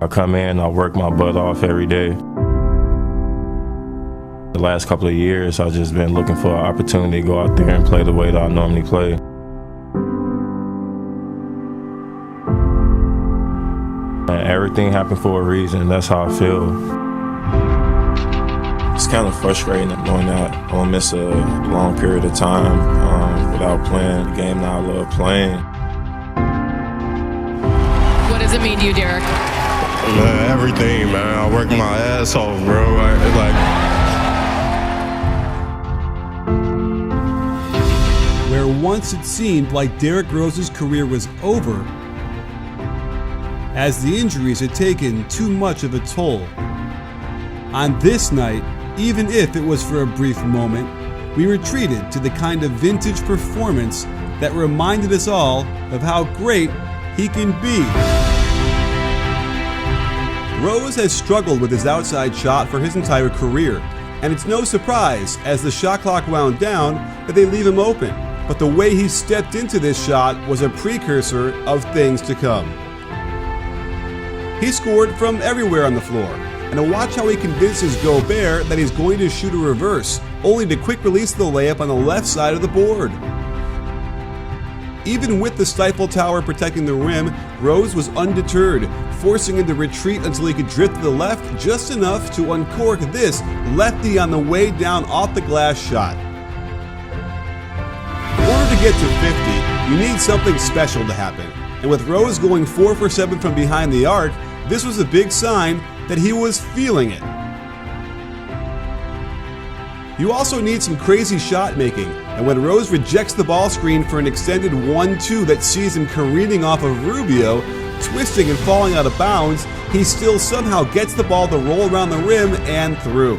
I come in, I work my butt off every day. The last couple of years, I've just been looking for an opportunity to go out there and play the way that I normally play. And everything happened for a reason. That's how I feel. It's kind of frustrating knowing that I'm going to miss a long period of time without playing the game that I love playing. What does it mean to you, Derrick? Man, everything, man. I work my ass off, bro. Where once it seemed like Derrick Rose's career was over, as the injuries had taken too much of a toll. On this night, even if it was for a brief moment, we retreated to the kind of vintage performance that reminded us all of how great he can be. Rose has struggled with his outside shot for his entire career, and it's no surprise as the shot clock wound down that they leave him open. But the way he stepped into this shot was a precursor of things to come. He scored from everywhere on the floor, and to watch how he convinces Gobert that he's going to shoot a reverse, only to quick release the layup on the left side of the board. Even with the stifle tower protecting the rim, Rose was undeterred, forcing him to retreat until he could drift to the left just enough to uncork this lefty on the way down off the glass shot. In order to get to 50, you need something special to happen, and with Rose going 4 for 7 from behind the arc, this was a big sign that he was feeling it. You also need some crazy shot making, and when Rose rejects the ball screen for an extended 1-2 that sees him careening off of Rubio, twisting and falling out of bounds, he still somehow gets the ball to roll around the rim and through.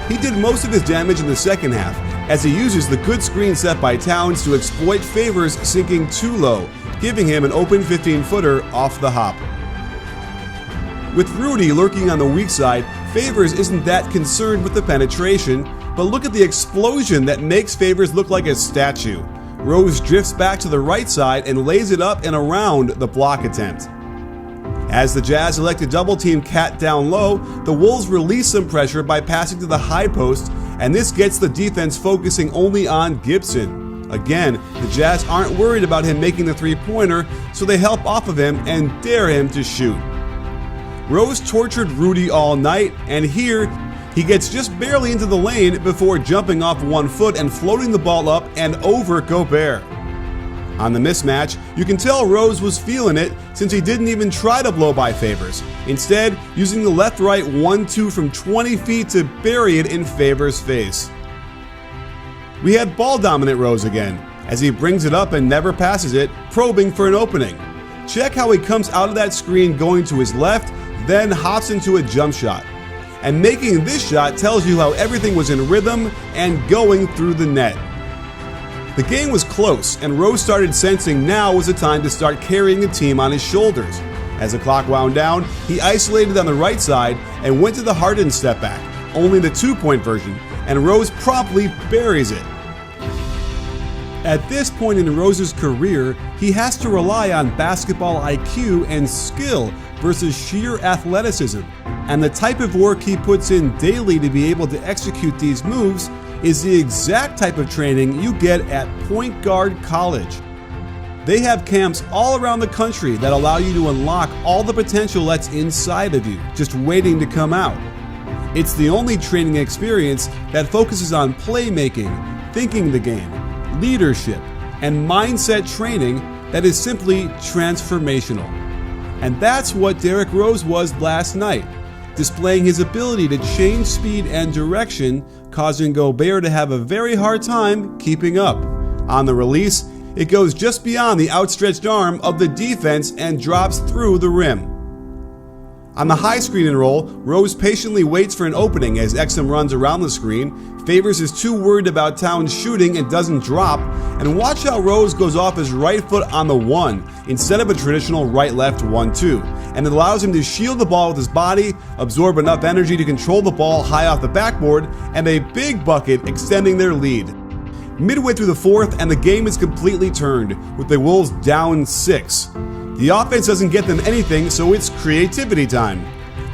He did most of his damage in the second half, as he uses the good screen set by Towns to exploit Favors sinking too low, giving him an open 15-footer off the hop. With Rudy lurking on the weak side, Favors isn't that concerned with the penetration, but look at the explosion that makes Favors look like a statue. Rose drifts back to the right side and lays it up and around the block attempt. As the Jazz elect to double-team Cat down low, the Wolves release some pressure by passing to the high post, and this gets the defense focusing only on Gibson. Again, the Jazz aren't worried about him making the three-pointer, so they help off of him and dare him to shoot. Rose tortured Rudy all night, and here, he gets just barely into the lane before jumping off 1 foot and floating the ball up and over Gobert. On the mismatch, you can tell Rose was feeling it since he didn't even try to blow by Favors, instead using the left-right 1-2 from 20 feet to bury it in Favors' face. We had ball-dominant Rose again, as he brings it up and never passes it, probing for an opening. Check how he comes out of that screen going to his left, then hops into a jump shot. And making this shot tells you how everything was in rhythm and going through the net. The game was close, and Rose started sensing now was the time to start carrying the team on his shoulders. As the clock wound down, he isolated on the right side and went to the Harden step back, only the 2-point version, and Rose promptly buries it. At this point in Rose's career, he has to rely on basketball IQ and skill versus sheer athleticism, and the type of work he puts in daily to be able to execute these moves is the exact type of training you get at Point Guard College. They have camps all around the country that allow you to unlock all the potential that's inside of you, just waiting to come out. It's the only training experience that focuses on playmaking, thinking the game, leadership, and mindset training that is simply transformational. And that's what Derrick Rose was last night, displaying his ability to change speed and direction, causing Gobert to have a very hard time keeping up. On the release, it goes just beyond the outstretched arm of the defense and drops through the rim. On the high screen and roll, Rose patiently waits for an opening as Exum runs around the screen. Favors is too worried about Towns shooting and doesn't drop, and watch how Rose goes off his right foot on the 1 instead of a traditional right-left 1-2, and it allows him to shield the ball with his body, absorb enough energy to control the ball high off the backboard, and a big bucket extending their lead. Midway through the fourth, and the game is completely turned, with the Wolves down 6. The offense doesn't get them anything, so it's creativity time.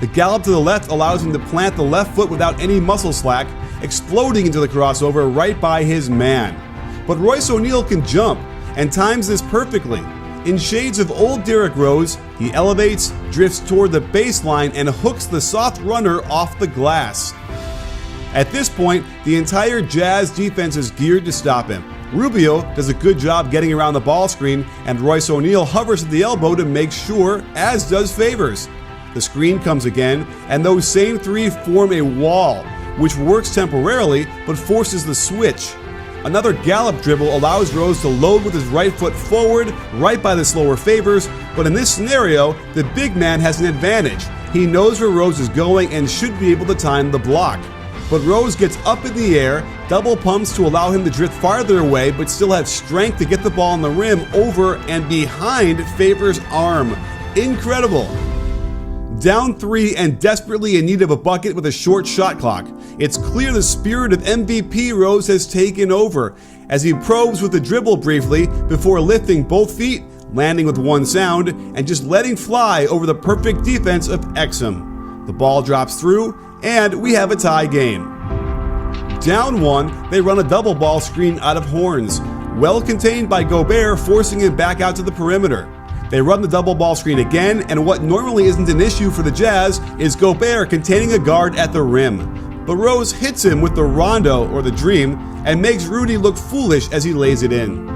The gallop to the left allows him to plant the left foot without any muscle slack, exploding into the crossover right by his man. But Royce O'Neal can jump, and times this perfectly. In shades of old Derrick Rose, he elevates, drifts toward the baseline, and hooks the soft runner off the glass. At this point, the entire Jazz defense is geared to stop him. Rubio does a good job getting around the ball screen, and Royce O'Neal hovers at the elbow to make sure, as does Favors. The screen comes again, and those same three form a wall, which works temporarily but forces the switch. Another gallop dribble allows Rose to load with his right foot forward, right by the slower Favors, but in this scenario, the big man has an advantage. He knows where Rose is going and should be able to time the block. But Rose gets up in the air, double pumps to allow him to drift farther away, but still have strength to get the ball on the rim over and behind Favors' arm. Incredible. Down 3 and desperately in need of a bucket with a short shot clock, it's clear the spirit of MVP Rose has taken over as he probes with the dribble briefly before lifting both feet, landing with one sound, and just letting fly over the perfect defense of Exum. The ball drops through, and we have a tie game. Down 1, they run a double ball screen out of Horns, well contained by Gobert, forcing him back out to the perimeter. They run the double ball screen again, and what normally isn't an issue for the Jazz is Gobert containing a guard at the rim. But Rose hits him with the Rondo, or the Dream, and makes Rudy look foolish as he lays it in.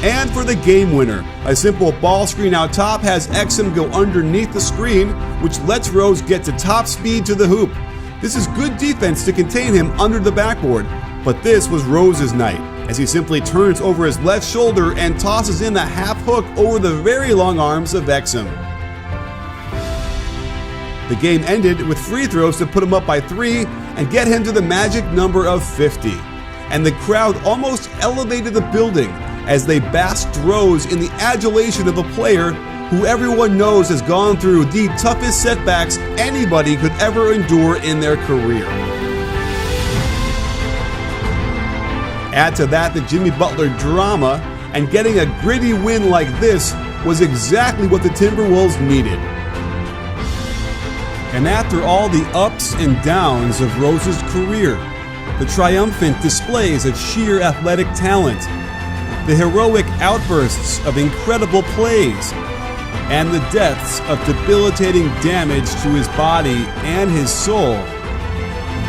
And for the game winner, a simple ball screen out top has Exum go underneath the screen, which lets Rose get to top speed to the hoop. This is good defense to contain him under the backboard, but this was Rose's night, as he simply turns over his left shoulder and tosses in a half hook over the very long arms of Exum. The game ended with free throws to put him up by 3 and get him to the magic number of 50. And the crowd almost elevated the building as they basked Rose in the adulation of a player who everyone knows has gone through the toughest setbacks anybody could ever endure in their career. Add to that the Jimmy Butler drama, and getting a gritty win like this was exactly what the Timberwolves needed. And after all the ups and downs of Rose's career, the triumphant displays of sheer athletic talent, the heroic outbursts of incredible plays, and the deaths of debilitating damage to his body and his soul,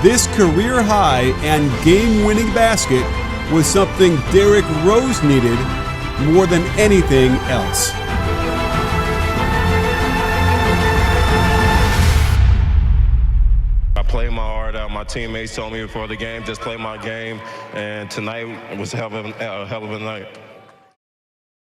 this career-high and game-winning basket was something Derrick Rose needed more than anything else. I played my heart out. My teammates told me before the game, just play my game. And tonight was a hell of a night.